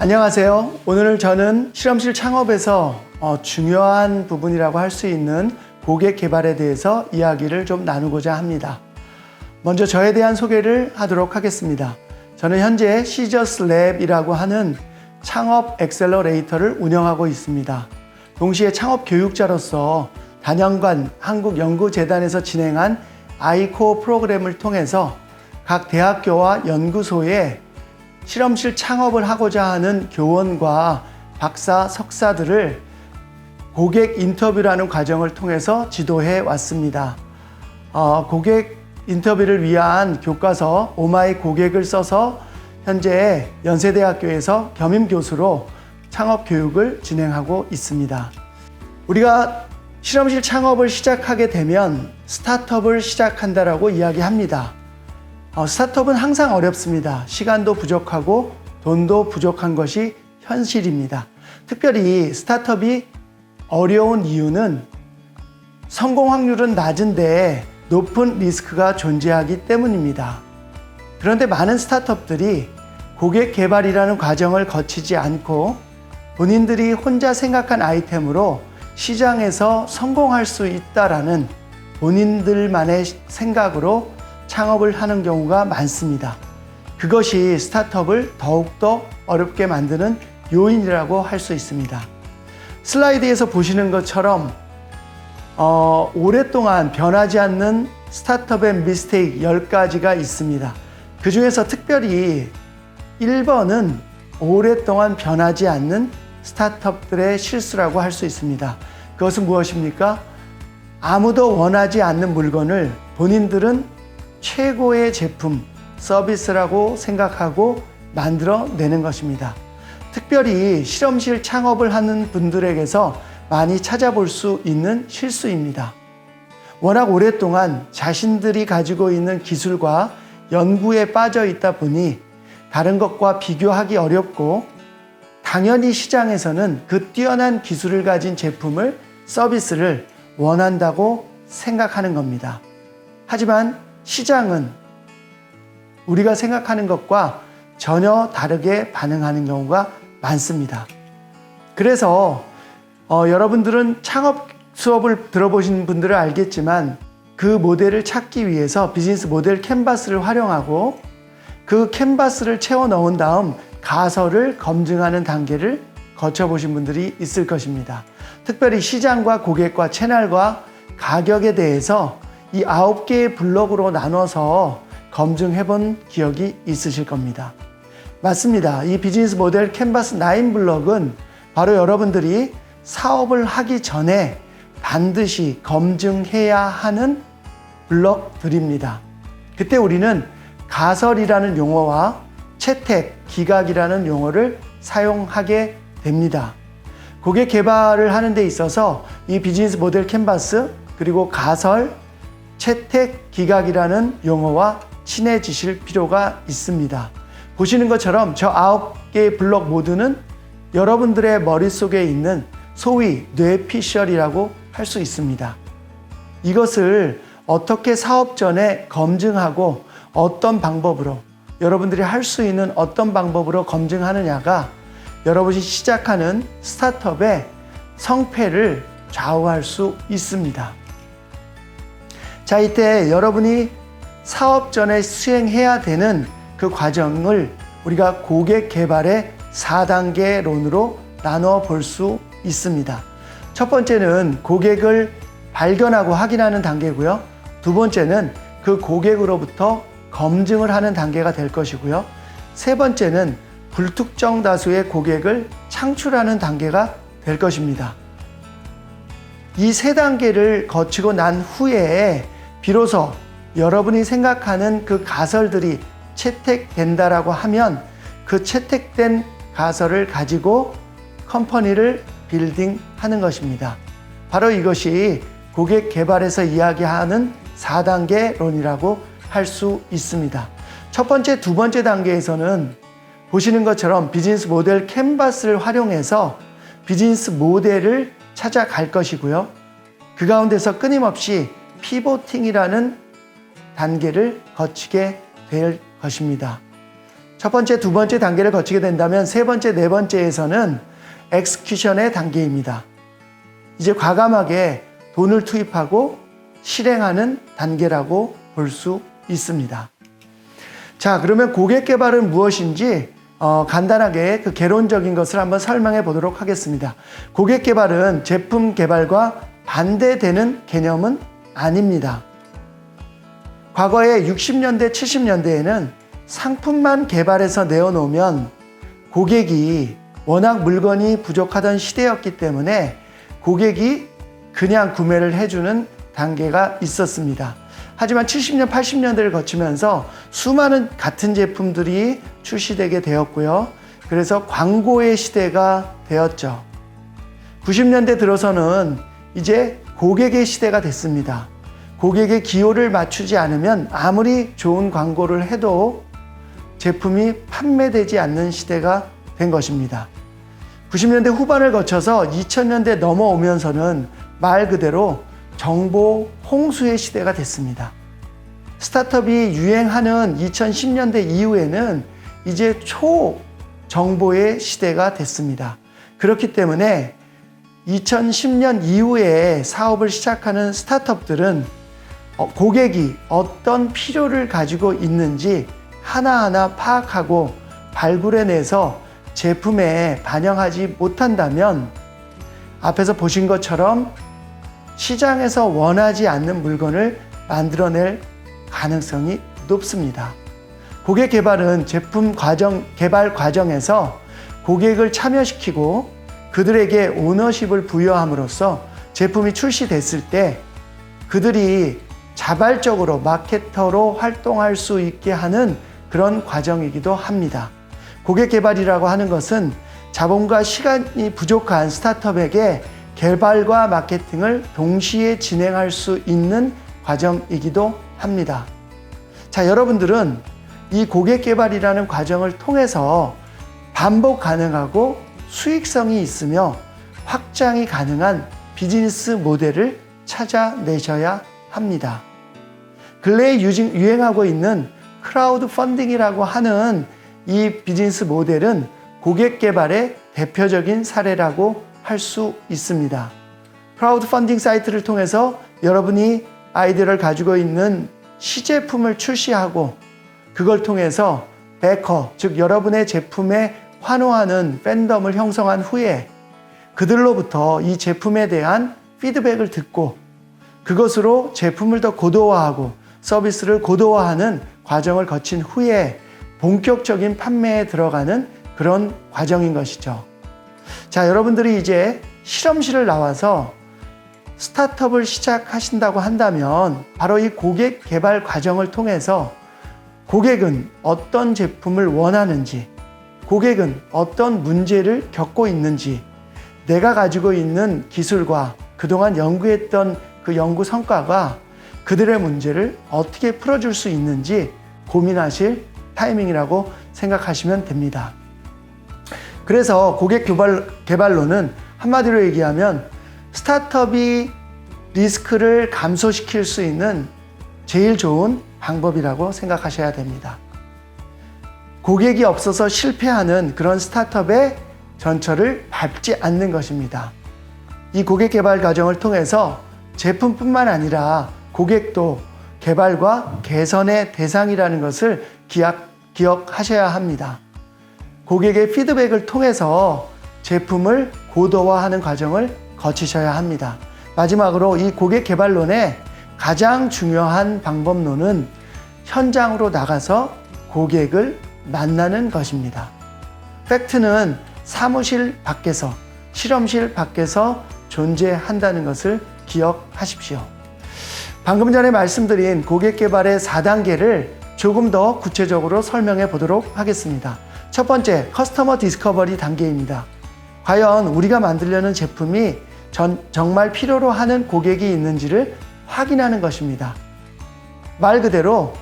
안녕하세요. 오늘 저는 실험실 창업에서 중요한 부분이라고 할 수 있는 고객 개발에 대해서 이야기를 좀 나누고자 합니다. 먼저 저에 대한 소개를 하도록 하겠습니다. 저는 현재 시저스랩이라고 하는 창업 엑셀러레이터를 운영하고 있습니다. 동시에 창업 교육자로서 단연간 한국연구재단에서 진행한 아이코어 프로그램을 통해서 각 대학교와 연구소에 실험실 창업을 하고자 하는 교원과 박사, 석사들을 고객 인터뷰라는 과정을 통해서 지도해 왔습니다. 고객 인터뷰를 위한 교과서 오마이 고객을 써서 현재 연세대학교에서 겸임 교수로 창업 교육을 진행하고 있습니다. 우리가 실험실 창업을 시작하게 되면 스타트업을 시작한다라고 이야기합니다. 스타트업은 항상 어렵습니다. 시간도 부족하고 돈도 부족한 것이 현실입니다. 특별히 스타트업이 어려운 이유는 성공 확률은 낮은데 높은 리스크가 존재하기 때문입니다. 그런데 많은 스타트업들이 고객 개발이라는 과정을 거치지 않고 본인들이 혼자 생각한 아이템으로 시장에서 성공할 수 있다라는 본인들만의 생각으로 창업을 하는 경우가 많습니다. 그것이 스타트업을 더욱더 어렵게 만드는 요인이라고 할 수 있습니다. 슬라이드에서 보시는 것처럼 오랫동안 변하지 않는 스타트업의 미스테이크 10가지가 있습니다. 그 중에서 특별히 1번은 오랫동안 변하지 않는 스타트업들의 실수라고 할 수 있습니다. 그것은 무엇입니까? 아무도 원하지 않는 물건을 본인들은 최고의 제품, 서비스라고 생각하고 만들어내는 것입니다. 특별히 실험실 창업을 하는 분들에게서 많이 찾아볼 수 있는 실수입니다. 워낙 오랫동안 자신들이 가지고 있는 기술과 연구에 빠져 있다 보니 다른 것과 비교하기 어렵고 당연히 시장에서는 그 뛰어난 기술을 가진 제품을, 서비스를 원한다고 생각하는 겁니다. 하지만 시장은 우리가 생각하는 것과 전혀 다르게 반응하는 경우가 많습니다. 그래서 여러분들은 창업 수업을 들어보신 분들은 알겠지만 그 모델을 찾기 위해서 비즈니스 모델 캔버스를 활용하고 그 캔버스를 채워 넣은 다음 가설을 검증하는 단계를 거쳐보신 분들이 있을 것입니다. 특별히 시장과 고객과 채널과 가격에 대해서 이 9개의 블록으로 나눠서 검증해 본 기억이 있으실 겁니다. 맞습니다. 이 비즈니스 모델 캔버스 9 블록은 바로 여러분들이 사업을 하기 전에 반드시 검증해야 하는 블록들입니다. 그때 우리는 가설이라는 용어와 채택, 기각이라는 용어를 사용하게 됩니다. 고객 개발을 하는 데 있어서 이 비즈니스 모델 캔버스 그리고 가설, 채택, 기각이라는 용어와 친해지실 필요가 있습니다. 보시는 것처럼 저 9개의 블록 모두는 여러분들의 머릿속에 있는 소위 뇌피셜이라고 할 수 있습니다. 이것을 어떻게 사업 전에 검증하고 어떤 방법으로 여러분들이 할 수 있는 어떤 방법으로 검증하느냐가 여러분이 시작하는 스타트업의 성패를 좌우할 수 있습니다. 자, 이때 여러분이 사업 전에 수행해야 되는 그 과정을 우리가 고객 개발의 4단계론으로 나눠 볼 수 있습니다. 첫 번째는 고객을 발견하고 확인하는 단계고요. 두 번째는 그 고객으로부터 검증을 하는 단계가 될 것이고요. 세 번째는 불특정 다수의 고객을 창출하는 단계가 될 것입니다. 이 세 단계를 거치고 난 후에 비로소 여러분이 생각하는 그 가설들이 채택된다라고 하면 그 채택된 가설을 가지고 컴퍼니를 빌딩하는 것입니다. 바로 이것이 고객 개발에서 이야기하는 4단계론이라고 할 수 있습니다. 첫 번째, 두 번째 단계에서는 보시는 것처럼 비즈니스 모델 캔버스를 활용해서 비즈니스 모델을 찾아갈 것이고요. 그 가운데서 끊임없이 피보팅이라는 단계를 거치게 될 것입니다. 첫 번째, 두 번째 단계를 거치게 된다면 세 번째, 네 번째에서는 엑스큐션의 단계입니다. 이제 과감하게 돈을 투입하고 실행하는 단계라고 볼 수 있습니다. 자, 그러면 고객 개발은 무엇인지 간단하게 그 개론적인 것을 한번 설명해 보도록 하겠습니다. 고객 개발은 제품 개발과 반대되는 개념은 아닙니다. 과거에 60년대, 70년대에는 상품만 개발해서 내어놓으면 고객이 워낙 물건이 부족하던 시대였기 때문에 고객이 그냥 구매를 해주는 단계가 있었습니다. 하지만 70년, 80년대를 거치면서 수많은 같은 제품들이 출시되게 되었고요. 그래서 광고의 시대가 되었죠. 90년대 들어서는 이제 고객의 시대가 됐습니다. 고객의 기호를 맞추지 않으면 아무리 좋은 광고를 해도 제품이 판매되지 않는 시대가 된 것입니다. 90년대 후반을 거쳐서 2000년대 넘어오면서는 말 그대로 정보 홍수의 시대가 됐습니다. 스타트업이 유행하는 2010년대 이후에는 이제 초정보의 시대가 됐습니다. 그렇기 때문에 2010년 이후에 사업을 시작하는 스타트업들은 고객이 어떤 필요를 가지고 있는지 하나하나 파악하고 발굴해내서 제품에 반영하지 못한다면 앞에서 보신 것처럼 시장에서 원하지 않는 물건을 만들어낼 가능성이 높습니다. 고객 개발은 제품 개발 과정에서 고객을 참여시키고 그들에게 오너십을 부여함으로써 제품이 출시됐을 때 그들이 자발적으로 마케터로 활동할 수 있게 하는 그런 과정이기도 합니다. 고객 개발이라고 하는 것은 자본과 시간이 부족한 스타트업에게 개발과 마케팅을 동시에 진행할 수 있는 과정이기도 합니다. 자, 여러분들은 이 고객 개발이라는 과정을 통해서 반복 가능하고 수익성이 있으며 확장이 가능한 비즈니스 모델을 찾아내셔야 합니다. 근래에 유행하고 있는 크라우드 펀딩이라고 하는 이 비즈니스 모델은 고객 개발의 대표적인 사례라고 할 수 있습니다. 크라우드 펀딩 사이트를 통해서 여러분이 아이디어를 가지고 있는 시제품을 출시하고 그걸 통해서 베커, 즉 여러분의 제품에 환호하는 팬덤을 형성한 후에 그들로부터 이 제품에 대한 피드백을 듣고 그것으로 제품을 더 고도화하고 서비스를 고도화하는 과정을 거친 후에 본격적인 판매에 들어가는 그런 과정인 것이죠. 자, 여러분들이 이제 실험실을 나와서 스타트업을 시작하신다고 한다면 바로 이 고객 개발 과정을 통해서 고객은 어떤 제품을 원하는지, 고객은 어떤 문제를 겪고 있는지, 내가 가지고 있는 기술과 그동안 연구했던 그 연구 성과가 그들의 문제를 어떻게 풀어줄 수 있는지 고민하실 타이밍이라고 생각하시면 됩니다. 그래서 고객 개발론은 한마디로 얘기하면 스타트업이 리스크를 감소시킬 수 있는 제일 좋은 방법이라고 생각하셔야 됩니다. 고객이 없어서 실패하는 그런 스타트업의 전철을 밟지 않는 것입니다. 이 고객 개발 과정을 통해서 제품뿐만 아니라 고객도 개발과 개선의 대상이라는 것을 기억하셔야 합니다. 고객의 피드백을 통해서 제품을 고도화하는 과정을 거치셔야 합니다. 마지막으로 이 고객 개발론의 가장 중요한 방법론은 현장으로 나가서 고객을 만나는 것입니다. 팩트는 사무실 밖에서, 실험실 밖에서 존재한다는 것을 기억하십시오. 방금 전에 말씀드린 고객 개발의 4단계를 조금 더 구체적으로 설명해 보도록 하겠습니다. 첫 번째, 커스터머 디스커버리 단계입니다. 과연 우리가 만들려는 제품이 정말 필요로 하는 고객이 있는지를 확인하는 것입니다. 말 그대로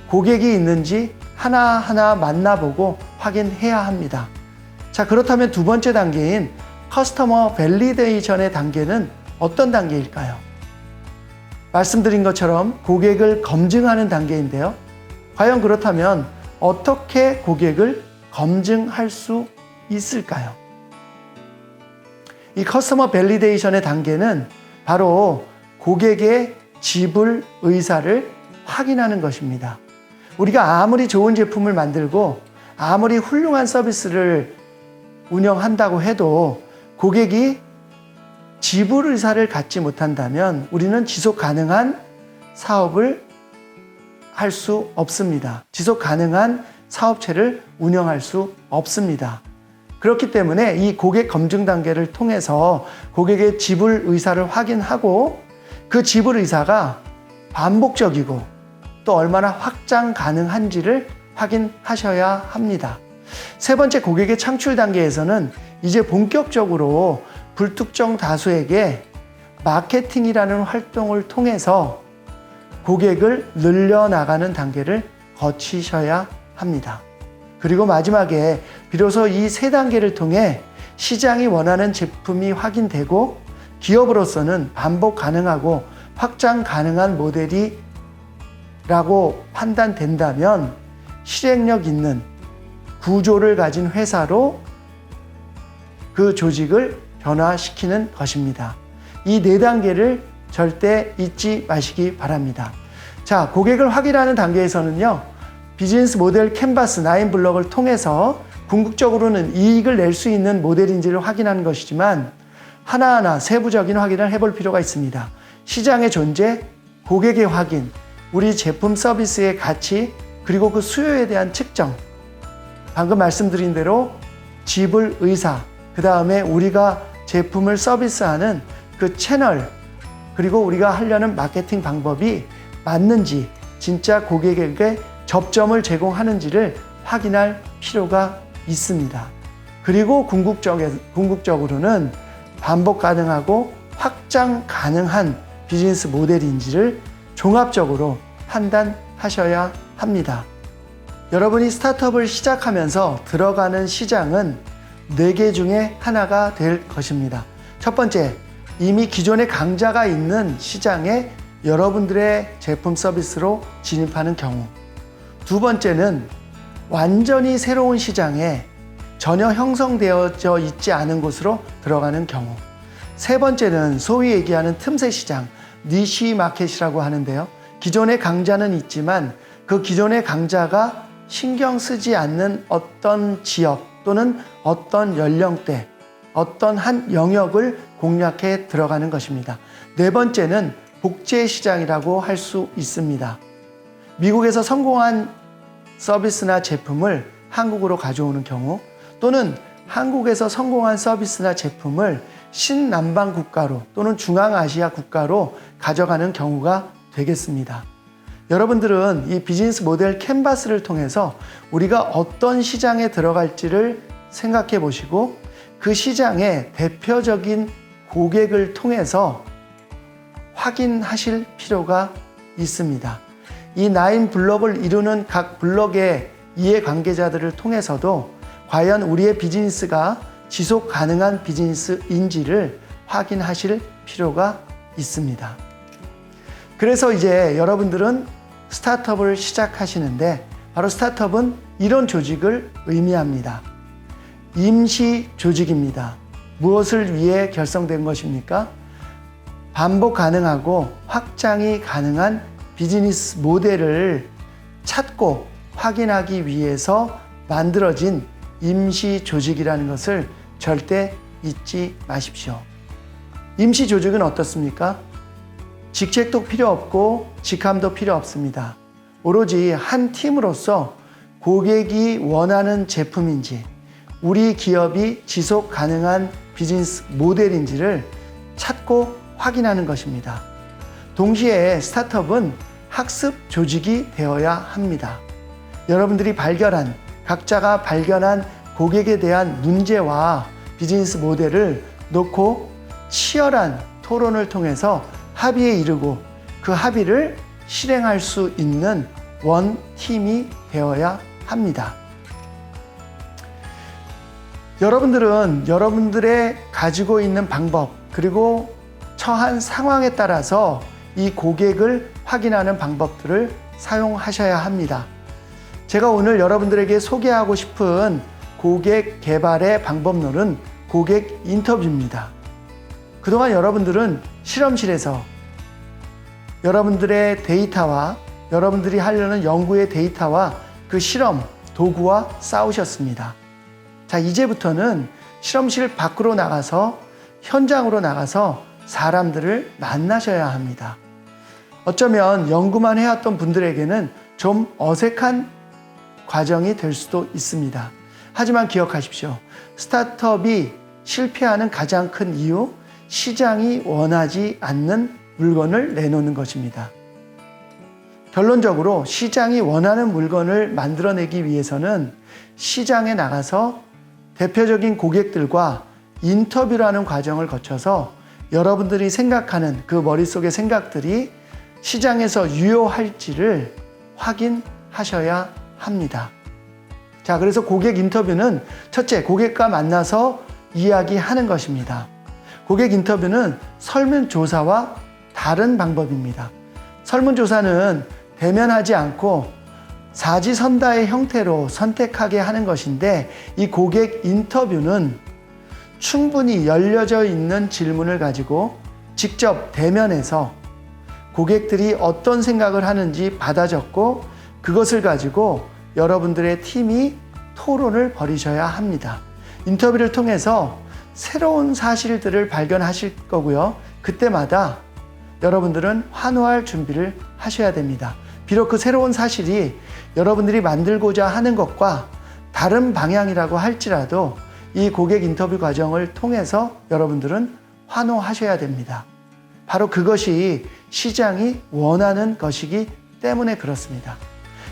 고객이 있는지 하나하나 만나보고 확인해야 합니다. 자, 그렇다면 두 번째 단계인 커스터머 밸리데이션의 단계는 어떤 단계일까요? 말씀드린 것처럼 고객을 검증하는 단계인데요. 과연 그렇다면 어떻게 고객을 검증할 수 있을까요? 이 커스터머 밸리데이션의 단계는 바로 고객의 지불 의사를 확인하는 것입니다. 우리가 아무리 좋은 제품을 만들고 아무리 훌륭한 서비스를 운영한다고 해도 고객이 지불 의사를 갖지 못한다면 우리는 지속 가능한 사업을 할 수 없습니다. 지속 가능한 사업체를 운영할 수 없습니다. 그렇기 때문에 이 고객 검증 단계를 통해서 고객의 지불 의사를 확인하고 그 지불 의사가 반복적이고 또 얼마나 확장 가능한지를 확인하셔야 합니다. 세 번째, 고객의 창출 단계에서는 이제 본격적으로 불특정 다수에게 마케팅이라는 활동을 통해서 고객을 늘려나가는 단계를 거치셔야 합니다. 그리고 마지막에 비로소 이 세 단계를 통해 시장이 원하는 제품이 확인되고 기업으로서는 반복 가능하고 확장 가능한 모델이라고 판단된다면 실행력 있는 구조를 가진 회사로 그 조직을 변화시키는 것입니다. 이 네 단계를 절대 잊지 마시기 바랍니다. 자, 고객을 확인하는 단계에서는요, 비즈니스 모델 캔버스 9블럭을 통해서 궁극적으로는 이익을 낼 수 있는 모델인지를 확인하는 것이지만 하나하나 세부적인 확인을 해볼 필요가 있습니다. 시장의 존재, 고객의 확인, 우리 제품 서비스의 가치, 그리고 그 수요에 대한 측정, 방금 말씀드린 대로 지불 의사, 그 다음에 우리가 제품을 서비스하는 그 채널, 그리고 우리가 하려는 마케팅 방법이 맞는지, 진짜 고객에게 접점을 제공하는지를 확인할 필요가 있습니다. 그리고 궁극적으로는 반복 가능하고 확장 가능한 비즈니스 모델인지를 종합적으로 판단하셔야 합니다. 여러분이 스타트업을 시작하면서 들어가는 시장은 4개 중에 하나가 될 것입니다. 첫 번째, 이미 기존의 강자가 있는 시장에 여러분들의 제품 서비스로 진입하는 경우. 두 번째는 완전히 새로운 시장에 전혀 형성되어져 있지 않은 곳으로 들어가는 경우. 세 번째는 소위 얘기하는 틈새 시장, 니시 마켓이라고 하는데요. 기존의 강자는 있지만 그 기존의 강자가 신경 쓰지 않는 어떤 지역 또는 어떤 연령대, 어떤 한 영역을 공략해 들어가는 것입니다. 네 번째는 복제 시장이라고 할 수 있습니다. 미국에서 성공한 서비스나 제품을 한국으로 가져오는 경우, 또는 한국에서 성공한 서비스나 제품을 신남방 국가로 또는 중앙아시아 국가로 가져가는 경우가 되겠습니다. 여러분들은 이 비즈니스 모델 캔버스를 통해서 우리가 어떤 시장에 들어갈지를 생각해 보시고 그 시장의 대표적인 고객을 통해서 확인하실 필요가 있습니다. 이 9블럭을 이루는 각 블럭의 이해관계자들을 통해서도 과연 우리의 비즈니스가 지속 가능한 비즈니스인지를 확인하실 필요가 있습니다. 그래서 이제 여러분들은 스타트업을 시작하시는데 바로 스타트업은 이런 조직을 의미합니다. 임시 조직입니다. 무엇을 위해 결성된 것입니까? 반복 가능하고 확장이 가능한 비즈니스 모델을 찾고 확인하기 위해서 만들어진 임시 조직이라는 것을 절대 잊지 마십시오. 임시 조직은 어떻습니까? 직책도 필요 없고 직함도 필요 없습니다. 오로지 한 팀으로서 고객이 원하는 제품인지 우리 기업이 지속 가능한 비즈니스 모델인지를 찾고 확인하는 것입니다. 동시에 스타트업은 학습 조직이 되어야 합니다. 여러분들이 각자가 발견한 고객에 대한 문제와 비즈니스 모델을 놓고 치열한 토론을 통해서 합의에 이르고 그 합의를 실행할 수 있는 원팀이 되어야 합니다. 여러분들은 여러분들의 가지고 있는 방법 그리고 처한 상황에 따라서 이 고객을 확인하는 방법들을 사용하셔야 합니다. 제가 오늘 여러분들에게 소개하고 싶은 고객 개발의 방법론은 고객 인터뷰입니다. 그동안 여러분들은 실험실에서 여러분들의 데이터와 여러분들이 하려는 연구의 데이터와 그 실험 도구와 싸우셨습니다. 자, 이제부터는 실험실 밖으로 나가서 현장으로 나가서 사람들을 만나셔야 합니다. 어쩌면 연구만 해왔던 분들에게는 좀 어색한 과정이 될 수도 있습니다. 하지만 기억하십시오. 스타트업이 실패하는 가장 큰 이유, 시장이 원하지 않는 물건을 내놓는 것입니다. 결론적으로 시장이 원하는 물건을 만들어내기 위해서는 시장에 나가서 대표적인 고객들과 인터뷰라는 과정을 거쳐서 여러분들이 생각하는 그 머릿속의 생각들이 시장에서 유효할지를 확인하셔야 합니다. 자, 그래서 고객 인터뷰는 첫째, 고객과 만나서 이야기하는 것입니다. 고객 인터뷰는 설문조사와 다른 방법입니다. 설문조사는 대면하지 않고 사지선다의 형태로 선택하게 하는 것인데, 이 고객 인터뷰는 충분히 열려져 있는 질문을 가지고 직접 대면해서 고객들이 어떤 생각을 하는지 받아 적고 그것을 가지고 여러분들의 팀이 토론을 벌이셔야 합니다. 인터뷰를 통해서 새로운 사실들을 발견하실 거고요. 그때마다 여러분들은 환호할 준비를 하셔야 됩니다. 비록 그 새로운 사실이 여러분들이 만들고자 하는 것과 다른 방향이라고 할지라도 이 고객 인터뷰 과정을 통해서 여러분들은 환호하셔야 됩니다. 바로 그것이 시장이 원하는 것이기 때문에 그렇습니다.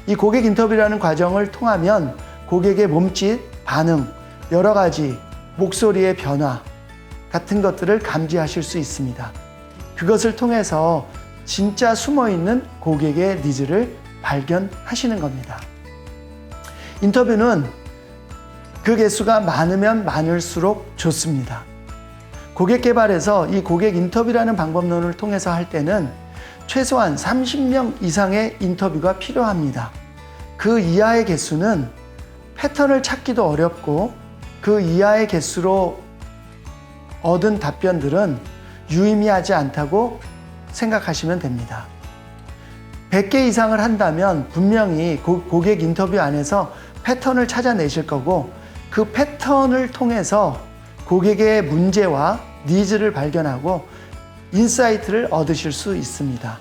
이 고객 인터뷰라는 과정을 통하면 고객의 몸짓, 반응, 여러 가지 목소리의 변화 같은 것들을 감지하실 수 있습니다. 그것을 통해서 진짜 숨어있는 고객의 니즈를 발견하시는 겁니다. 인터뷰는 그 개수가 많으면 많을수록 좋습니다. 고객 개발에서 이 고객 인터뷰라는 방법론을 통해서 할 때는 최소한 30명 이상의 인터뷰가 필요합니다. 그 이하의 개수는 패턴을 찾기도 어렵고 그 이하의 개수로 얻은 답변들은 유의미하지 않다고 생각하시면 됩니다. 100개 이상을 한다면 분명히 고객 인터뷰 안에서 패턴을 찾아내실 거고, 그 패턴을 통해서 고객의 문제와 니즈를 발견하고 인사이트를 얻으실 수 있습니다.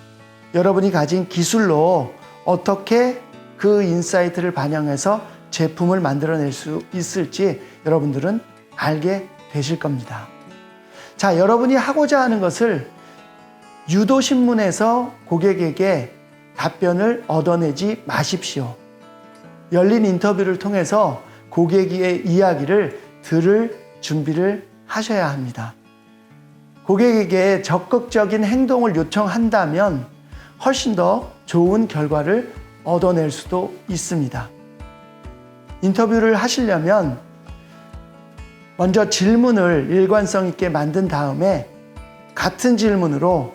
여러분이 가진 기술로 어떻게 그 인사이트를 반영해서 제품을 만들어낼 수 있을지 여러분들은 알게 되실 겁니다. 자, 여러분이 하고자 하는 것을 유도신문에서 고객에게 답변을 얻어내지 마십시오. 열린 인터뷰를 통해서 고객의 이야기를 들을 준비를 하셔야 합니다. 고객에게 적극적인 행동을 요청한다면 훨씬 더 좋은 결과를 얻어낼 수도 있습니다. 인터뷰를 하시려면 먼저 질문을 일관성 있게 만든 다음에 같은 질문으로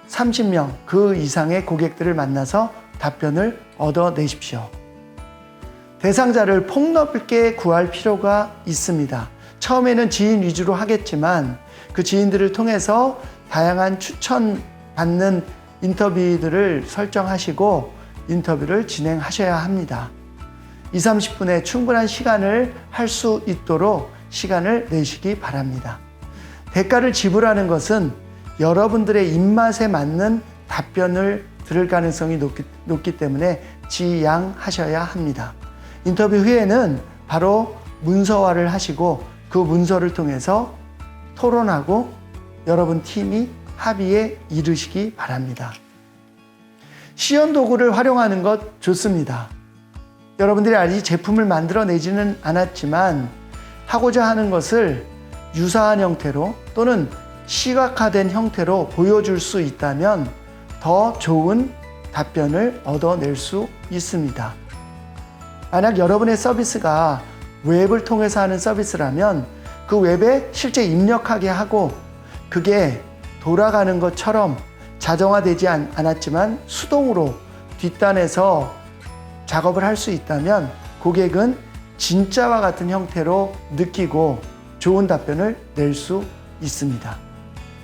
30명 그 이상의 고객들을 만나서 답변을 얻어내십시오. 대상자를 폭넓게 구할 필요가 있습니다. 처음에는 지인 위주로 하겠지만 그 지인들을 통해서 다양한 추천받는 인터뷰들을 설정하시고 인터뷰를 진행하셔야 합니다. 20-30분의 충분한 시간을 할 수 있도록 시간을 내시기 바랍니다. 대가를 지불하는 것은 여러분들의 입맛에 맞는 답변을 들을 가능성이 높기 때문에 지양하셔야 합니다. 인터뷰 후에는 바로 문서화를 하시고 그 문서를 통해서 토론하고 여러분 팀이 합의에 이르시기 바랍니다. 시연 도구를 활용하는 것 좋습니다. 여러분들이 아직 제품을 만들어내지는 않았지만 하고자 하는 것을 유사한 형태로 또는 시각화된 형태로 보여줄 수 있다면 더 좋은 답변을 얻어낼 수 있습니다. 만약 여러분의 서비스가 웹을 통해서 하는 서비스라면 그 웹에 실제 입력하게 하고 그게 돌아가는 것처럼 자동화되지 않았지만 수동으로 뒷단에서 작업을 할 수 있다면 고객은 진짜와 같은 형태로 느끼고 좋은 답변을 낼 수 있습니다.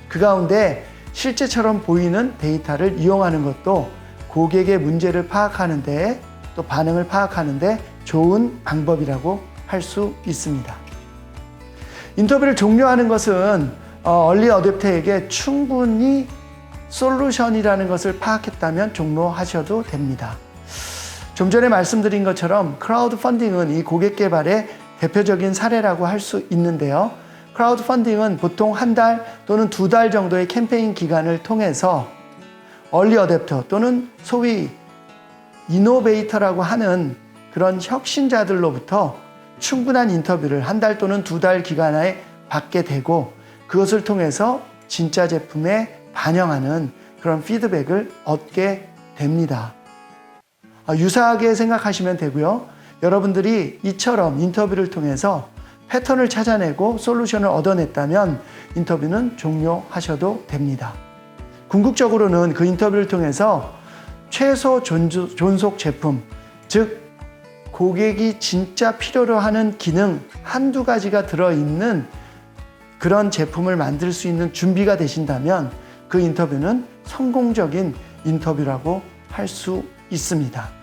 그 가운데 실제처럼 보이는 데이터를 이용하는 것도 고객의 문제를 파악하는 데 또 반응을 파악하는 데 좋은 방법이라고 할 수 있습니다. 인터뷰를 종료하는 것은 얼리 어댑터에게 충분히 솔루션이라는 것을 파악했다면 종료하셔도 됩니다. 좀 전에 말씀드린 것처럼 크라우드 펀딩은 이 고객 개발의 대표적인 사례라고 할 수 있는데요. 크라우드 펀딩은 보통 한 달 또는 2달 정도의 캠페인 기간을 통해서 얼리 어댑터 또는 소위 이노베이터라고 하는 그런 혁신자들로부터 충분한 인터뷰를 한 달 또는 2달 기간에 받게 되고 그것을 통해서 진짜 제품에 반영하는 그런 피드백을 얻게 됩니다. 유사하게 생각하시면 되고요. 여러분들이 이처럼 인터뷰를 통해서 패턴을 찾아내고 솔루션을 얻어냈다면 인터뷰는 종료하셔도 됩니다. 궁극적으로는 그 인터뷰를 통해서 최소 존속 제품, 즉 고객이 진짜 필요로 하는 기능 한두 가지가 들어있는 그런 제품을 만들 수 있는 준비가 되신다면 그 인터뷰는 성공적인 인터뷰라고 할 수 있습니다.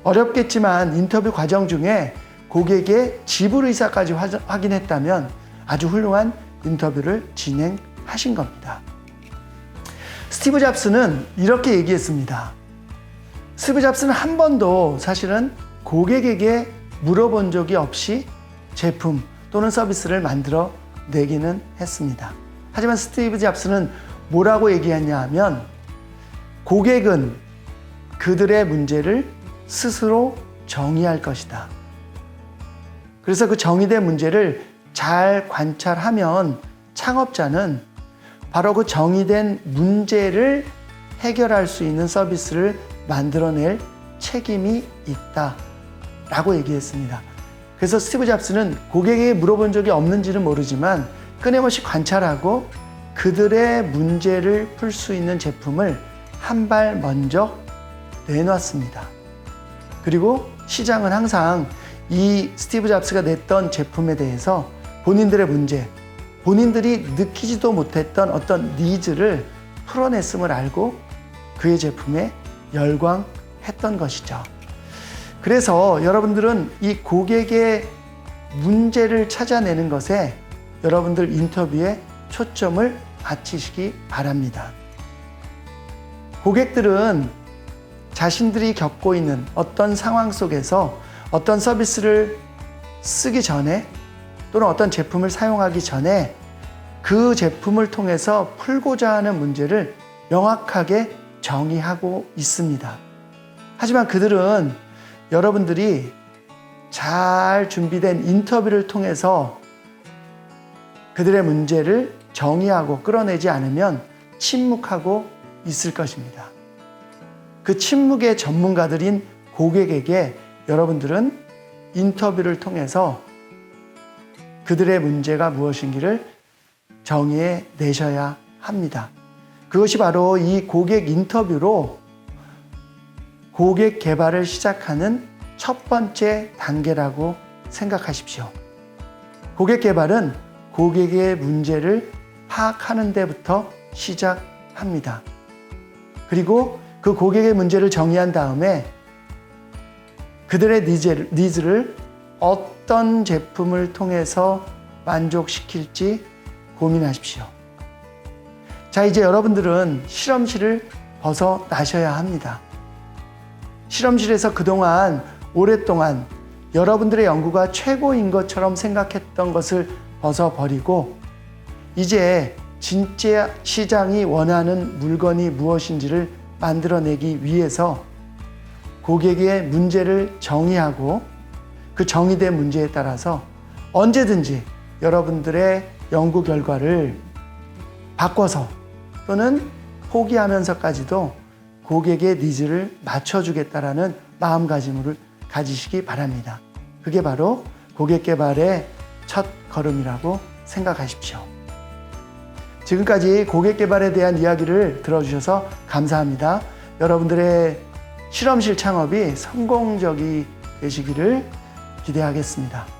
어렵겠지만 인터뷰 과정 중에 고객의 지불 의사까지 확인했다면 아주 훌륭한 인터뷰를 진행하신 겁니다. 스티브 잡스는 이렇게 얘기했습니다. 스티브 잡스는 한 번도 사실은 고객에게 물어본 적이 없이 제품 또는 서비스를 만들어 내기는 했습니다. 하지만 스티브 잡스는 뭐라고 얘기했냐 하면 고객은 그들의 문제를 스스로 정의할 것이다. 그래서 그 정의된 문제를 잘 관찰하면 창업자는 바로 그 정의된 문제를 해결할 수 있는 서비스를 만들어낼 책임이 있다라고 얘기했습니다. 그래서 스티브 잡스는 고객에게 물어본 적이 없는지는 모르지만 끊임없이 관찰하고 그들의 문제를 풀 수 있는 제품을 한 발 먼저 내놨습니다. 그리고 시장은 항상 이 스티브 잡스가 냈던 제품에 대해서 본인들의 문제, 본인들이 느끼지도 못했던 어떤 니즈를 풀어냈음을 알고 그의 제품에 열광했던 것이죠. 그래서 여러분들은 이 고객의 문제를 찾아내는 것에 여러분들 인터뷰에 초점을 맞추시기 바랍니다. 고객들은 자신들이 겪고 있는 어떤 상황 속에서 어떤 서비스를 쓰기 전에 또는 어떤 제품을 사용하기 전에 그 제품을 통해서 풀고자 하는 문제를 명확하게 정의하고 있습니다. 하지만 그들은 여러분들이 잘 준비된 인터뷰를 통해서 그들의 문제를 정의하고 끌어내지 않으면 침묵하고 있을 것입니다. 그 침묵의 전문가들인 고객에게 여러분들은 인터뷰를 통해서 그들의 문제가 무엇인지를 정의해 내셔야 합니다. 그것이 바로 이 고객 인터뷰로 고객 개발을 시작하는 첫 번째 단계라고 생각하십시오. 고객 개발은 고객의 문제를 파악하는 데부터 시작합니다. 그리고 그 고객의 문제를 정의한 다음에 그들의 니즈를 어떤 제품을 통해서 만족시킬지 고민하십시오. 자, 이제 여러분들은 실험실을 벗어나셔야 합니다. 실험실에서 그동안 오랫동안 여러분들의 연구가 최고인 것처럼 생각했던 것을 벗어버리고 이제 진짜 시장이 원하는 물건이 무엇인지를 만들어내기 위해서 고객의 문제를 정의하고 그 정의된 문제에 따라서 언제든지 여러분들의 연구 결과를 바꿔서 또는 포기하면서까지도 고객의 니즈를 맞춰주겠다라는 마음가짐을 가지시기 바랍니다. 그게 바로 고객 개발의 첫 걸음이라고 생각하십시오. 지금까지 고객 개발에 대한 이야기를 들어주셔서 감사합니다. 여러분들의 실험실 창업이 성공적이 되시기를 기대하겠습니다.